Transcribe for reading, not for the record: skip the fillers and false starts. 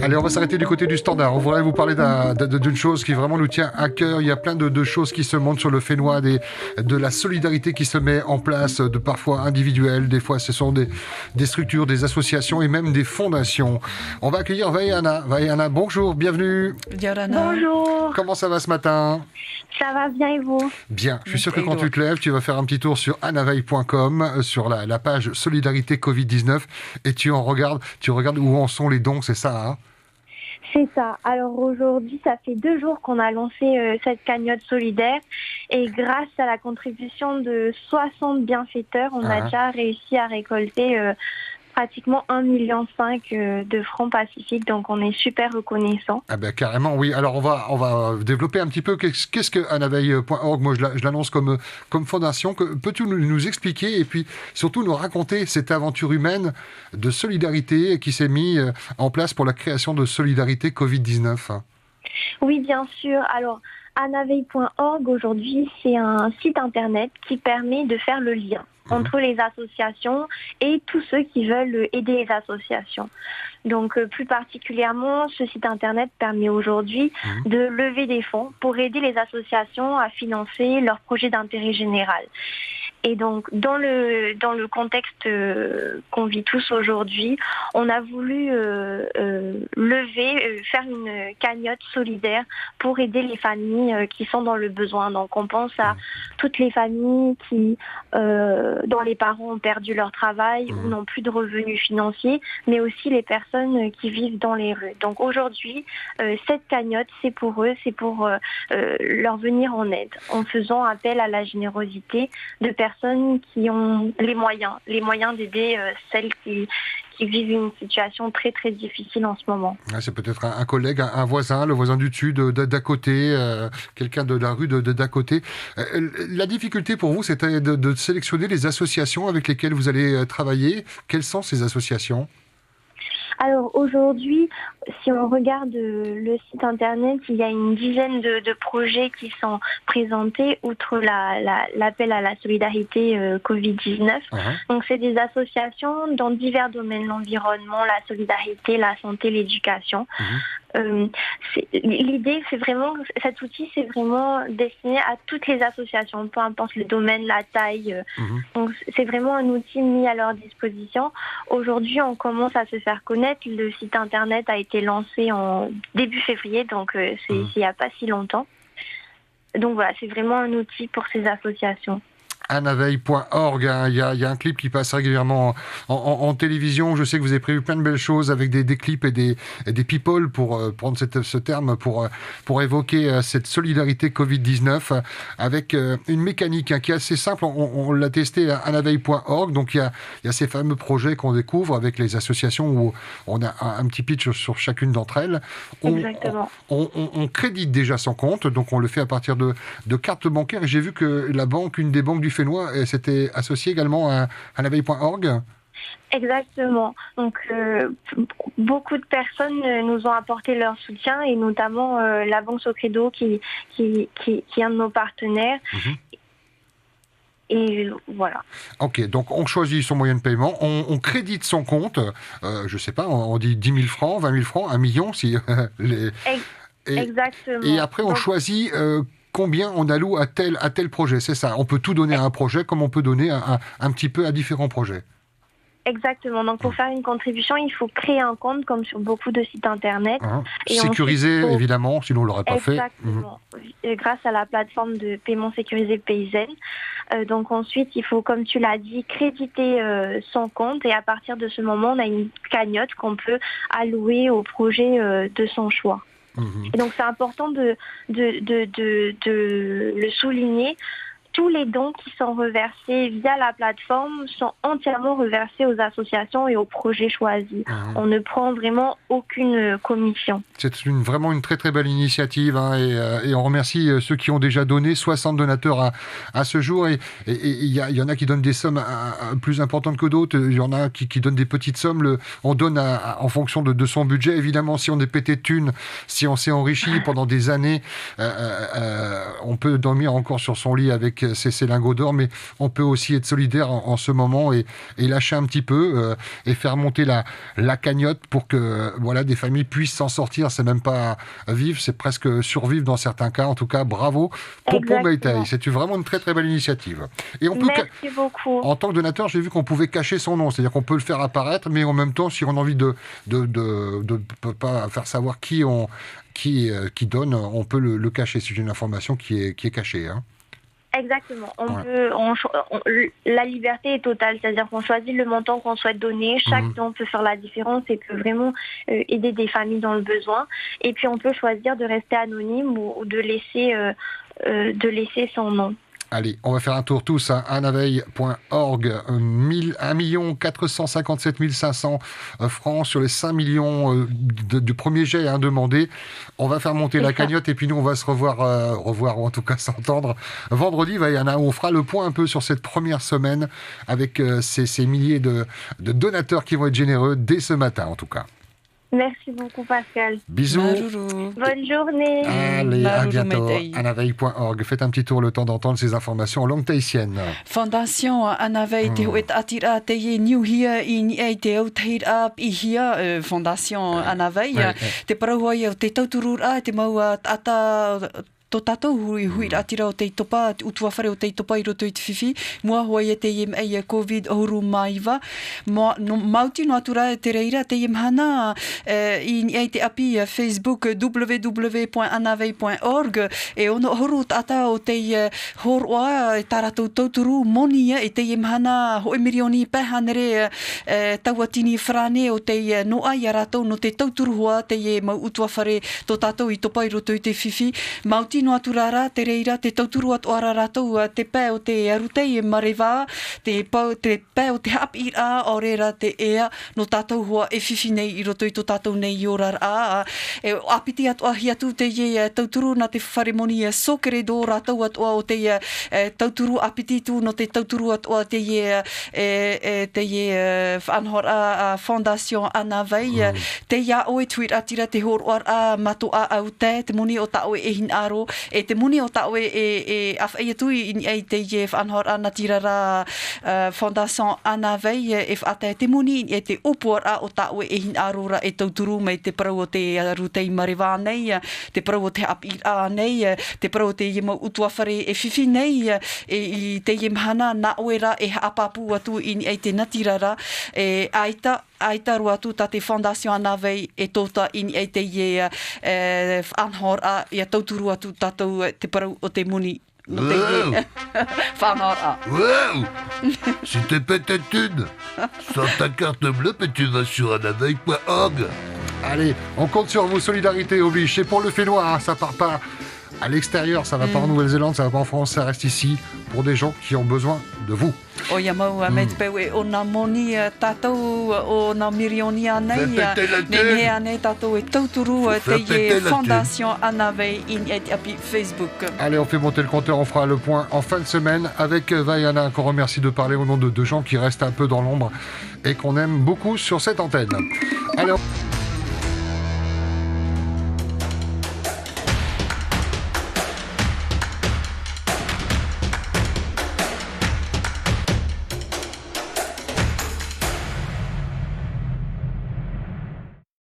Allez, on va s'arrêter du côté du standard. On voudrait vous parler d'une chose qui vraiment nous tient à cœur. Il y a plein de choses qui se montrent sur le Fénois, de la solidarité qui se met en place, de parfois individuelle, des fois ce sont des structures, des associations et même des fondations. On va accueillir Vaiana. Vaiana, bonjour, bienvenue. Bonjour. Comment ça va ce matin ? Ça va bien et vous ? Bien, je suis sûr que quand tu te lèves, tu vas faire un petit tour sur anaveil.com, sur la page Solidarité Covid-19 et tu regardes où en sont les dons, c'est ça, hein ? C'est ça. Alors aujourd'hui, ça fait 2 jours qu'on a lancé cette cagnotte solidaire et grâce à la contribution de 60 bienfaiteurs, on a déjà réussi à récolter pratiquement 1,5 million de francs pacifiques, donc on est super reconnaissants. Ah ben carrément, oui. Alors on va développer un petit peu qu'est-ce que anaveil.org. Moi je l'annonce comme fondation. Peux-tu nous expliquer et puis surtout nous raconter cette aventure humaine de solidarité qui s'est mise en place pour la création de Solidarité Covid-19 ? Oui, bien sûr. Alors anaveil.org aujourd'hui, c'est un site internet qui permet de faire le lien entre les associations et tous ceux qui veulent aider les associations. Donc plus particulièrement, ce site internet permet aujourd'hui de lever des fonds pour aider les associations à financer leurs projets d'intérêt général. Et donc, dans le contexte qu'on vit tous aujourd'hui, on a voulu faire une cagnotte solidaire pour aider les familles qui sont dans le besoin. Donc, on pense à toutes les familles dont les parents ont perdu leur travail ou n'ont plus de revenus financiers, mais aussi les personnes qui vivent dans les rues. Donc, aujourd'hui, cette cagnotte, c'est pour eux, c'est pour leur venir en aide, en faisant appel à la générosité de personnes qui ont les moyens d'aider celles qui vivent une situation très très difficile en ce moment. C'est peut-être un collègue, un voisin, le voisin du dessus, d'à côté, quelqu'un de la rue d'à côté. La difficulté pour vous, c'était de sélectionner les associations avec lesquelles vous allez travailler. Quelles sont ces associations ? Alors aujourd'hui, si on regarde le site internet, il y a une dizaine de projets qui sont présentés outre l'appel à la solidarité Covid-19. Donc c'est des associations dans divers domaines, l'environnement, la solidarité, la santé, l'éducation. L'idée, c'est vraiment, cet outil, c'est vraiment destiné à toutes les associations, peu importe le domaine, la taille. Donc, c'est vraiment un outil mis à leur disposition. Aujourd'hui, on commence à se faire connaître. Le site internet a été lancé en début février, donc il n'y a pas si longtemps. Donc voilà, c'est vraiment un outil pour ces associations. anaveil.org, hein. Il y a un clip qui passe régulièrement en télévision. Je sais que vous avez prévu plein de belles choses avec des clips et des people pour prendre ce terme pour évoquer cette solidarité Covid-19 avec une mécanique qui est assez simple. On l'a testé à anaveil.org. Donc il y a ces fameux projets qu'on découvre avec les associations où on a un petit pitch sur chacune d'entre elles. Exactement. On crédite déjà son compte, donc on le fait à partir de cartes bancaires. Et j'ai vu que une des banques du Fénois, c'était associé également à anaveil.org. Exactement. Donc, beaucoup de personnes nous ont apporté leur soutien et notamment la Banque Socredo qui est un de nos partenaires. Et voilà. Ok, donc on choisit son moyen de paiement, on crédite son compte, je sais pas, on dit 10 000 francs, 20 000 francs, 1 million, si Exactement. Et après on choisit combien on alloue à tel projet, c'est ça. On peut tout donner à un projet comme on peut donner un petit peu à différents projets. Exactement. Donc, pour faire une contribution, il faut créer un compte, comme sur beaucoup de sites internet. Et sécurisé, évidemment, sinon on ne l'aurait pas fait. Exactement. Grâce à la plateforme de paiement sécurisé Payzen. Donc, ensuite, il faut, comme tu l'as dit, créditer son compte. Et à partir de ce moment, on a une cagnotte qu'on peut allouer au projet de son choix. Et donc, c'est important de le souligner. Tous les dons qui sont reversés via la plateforme sont entièrement reversés aux associations et aux projets choisis. On ne prend vraiment aucune commission. C'est vraiment une très très belle initiative, hein, et on remercie ceux qui ont déjà donné, 60 donateurs à ce jour, et il y en a qui donnent des sommes plus importantes que d'autres, il y en a qui donnent des petites sommes, on donne en fonction de son budget. Évidemment, si on est pété de thunes, si on s'est enrichi pendant des années, on peut dormir encore sur son lit avec ces lingots d'or, mais on peut aussi être solidaire en ce moment et lâcher un petit peu et faire monter la cagnotte pour que voilà, des familles puissent s'en sortir. C'est même pas vivre, c'est presque survivre dans certains cas. En tout cas, bravo Pompon Gaïtaï. C'est vraiment une très très belle initiative. Et on peut Merci beaucoup. En tant que donateur, j'ai vu qu'on pouvait cacher son nom, c'est-à-dire qu'on peut le faire apparaître, mais en même temps, si on a envie de pas faire savoir qui donne, on peut le cacher. C'est une information qui est cachée. Hein. Exactement. La liberté est totale, c'est-à-dire qu'on choisit le montant qu'on souhaite donner. Chaque don peut faire la différence et peut vraiment aider des familles dans le besoin. Et puis on peut choisir de rester anonyme ou de laisser son nom. Allez, on va faire un tour tous à anaveil.org. 1 457 500 francs sur les 5 millions du premier jet demandé. On va faire monter la cagnotte et puis nous, on va se revoir ou en tout cas s'entendre vendredi. On fera le point un peu sur cette première semaine avec ces milliers de donateurs qui vont être généreux dès ce matin en tout cas. Merci beaucoup, Pascal. Bisous. Bonne journée. Allez, à bientôt. anaveil.org. Faites un petit tour le temps d'entendre ces informations en langue tahitienne. Fondation Anaveil te hoet atira te ye new here in e te au te up I here Fondation Anaveil te parahoia te tauturura te maua ata tō tātou hui atira o te topa, utuawhare o te topa I roto I te whiwhi. Mua hoi e te iem ei COVID ohuru maiwa. Mauti no atura te reira te iem hana I ei te api Facebook www.anavei.org e ono ohuru tata o te horoa taratou tauturu moni e te iem hana hoi mirioni pehanere tauatini frane o te noa I aratou no te tauturu hoa te mau utuawhare tō tātou I topa I roto I te whiwhi. Mauti no aturara te reira te tauturu atu ara ratou te pē o te arutei marewā te pē o te hapi a o reira te ea no tātou hoa e whiwhi nei I roto I tō tātou nei I ora a e apiti atu ahi atu te tauturu na te wharemoni sokere do ratou atu o te tauturu apiti tu no te tauturu atu o te whanhora Fondation Anaveil te ia oe tuir atira te horoar a mato a au te moni o ta oe e hin aro e te muni o taue e awhai atui I te whanhora na tirara Fondation Anaveil e whata te muni e te opuara o taue e hin arora e tauturu mei te parau o te rutei marewā nei, te parau o te api a nei, te parau o te iema utuawhare e whiwhi nei I te iemhana na oera e apapu atu I te natirara e aita rua tu ta te Fondation Anaveil e tota I te whanhora e tauturu atu tātou te parau o te muni. Wow. Whanhora. Wow. Si t'es peut-être une, sans ta carte bleue, mais tu vas sur anaveil.org. Allez, on compte sur vous, solidarité oblige. Et pour le Fénois, ça part pas à l'extérieur, ça va pas en Nouvelle-Zélande, ça va pas en France, ça reste ici pour des gens qui ont besoin de vous. O ia mau me te peu e o na moni tātou o na mirioni anei ne ane tātou e tauturu te Fondation Anaveil in et api Facebook. Allez, on fait monter le compteur, on fera le point en fin de semaine avec Vaiana, qu'on remercie de parler au nom de gens qui restent un peu dans l'ombre et qu'on aime beaucoup sur cette antenne. Allez,